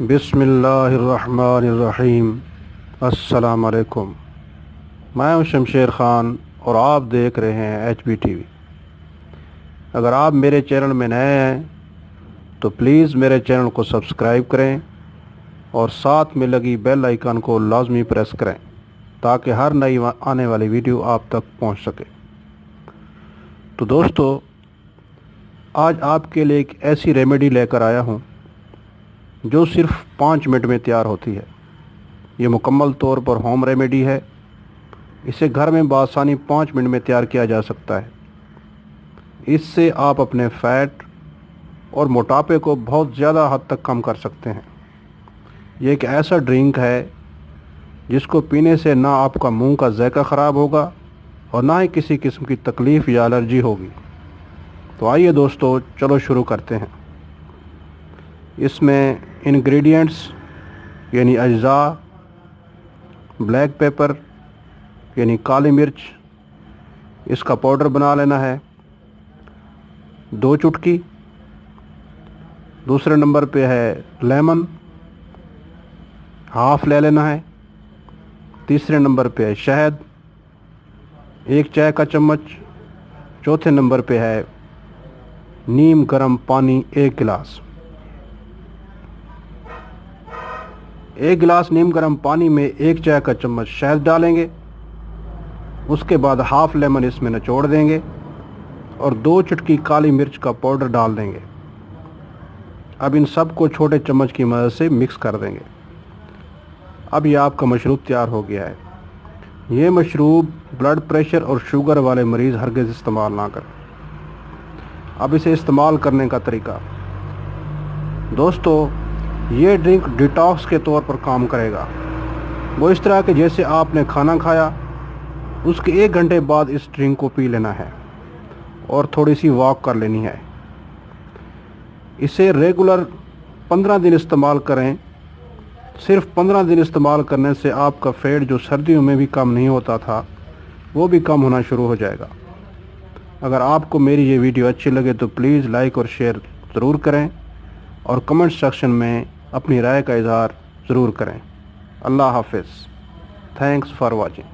बिस्मिल्लाहिर्रहमानिर्रहीम। अस्सलाम वालेकुम। मैं हूं शमशेर ख़ान और आप देख रहे हैं HB TV। अगर आप मेरे चैनल में नए हैं तो प्लीज़ मेरे चैनल को सब्सक्राइब करें और साथ में लगी बेल आइकन को लाजमी प्रेस करें ताकि हर नई आने वाली वीडियो आप तक पहुंच सके। तो दोस्तों, आज आपके लिए एक ऐसी रेमेडी लेकर आया हूं जो सिर्फ 5 मिनट में तैयार होती है। ये मुकम्मल तौर पर होम रेमेडी है। इसे घर में बआसानी 5 मिनट में तैयार किया जा सकता है। इससे आप अपने फ़ैट और मोटापे को बहुत ज़्यादा हद तक कम कर सकते हैं। ये एक ऐसा ड्रिंक है जिसको पीने से ना आपका मुंह का ज़ायका ख़राब होगा और ना ही किसी किस्म की तकलीफ़ या एलर्जी होगी। तो आइए दोस्तों, चलो शुरू करते हैं। इसमें इंग्रेडिएंट्स यानी अज्जा: ब्लैक पेपर यानी काली मिर्च, इसका पाउडर बना लेना है 2 चुटकी। दूसरे नंबर पे है लेमन, हाफ ले लेना है। तीसरे नंबर पे है शहद, 1 चाय का चम्मच। चौथे नंबर पे है नीम गर्म पानी 1 गिलास। 1 गिलास नीम गर्म पानी में 1 चाय का चम्मच शहद डालेंगे। उसके बाद हाफ लेमन इसमें निचोड़ देंगे और 2 चुटकी काली मिर्च का पाउडर डाल देंगे। अब इन सब को छोटे चम्मच की मदद से मिक्स कर देंगे। अब ये आपका मशरूब तैयार हो गया है। ये मशरूब ब्लड प्रेशर और शुगर वाले मरीज़ हरगिज़ इस्तेमाल ना करें। अब इसे इस्तेमाल करने का तरीका दोस्तों, ये ड्रिंक डिटॉक्स के तौर पर काम करेगा। वो इस तरह के जैसे आपने खाना खाया उसके 1 घंटे बाद इस ड्रिंक को पी लेना है और थोड़ी सी वॉक कर लेनी है। इसे रेगुलर 15 दिन इस्तेमाल करें। सिर्फ 15 दिन इस्तेमाल करने से आपका फैट जो सर्दियों में भी कम नहीं होता था वो भी कम होना शुरू हो जाएगा। अगर आपको मेरी ये वीडियो अच्छी लगे तो प्लीज़ लाइक और शेयर ज़रूर करें और कमेंट सेक्शन में अपनी राय का इज़हार ज़रूर करें। अल्लाह हाफ़िज़। Thanks for watching.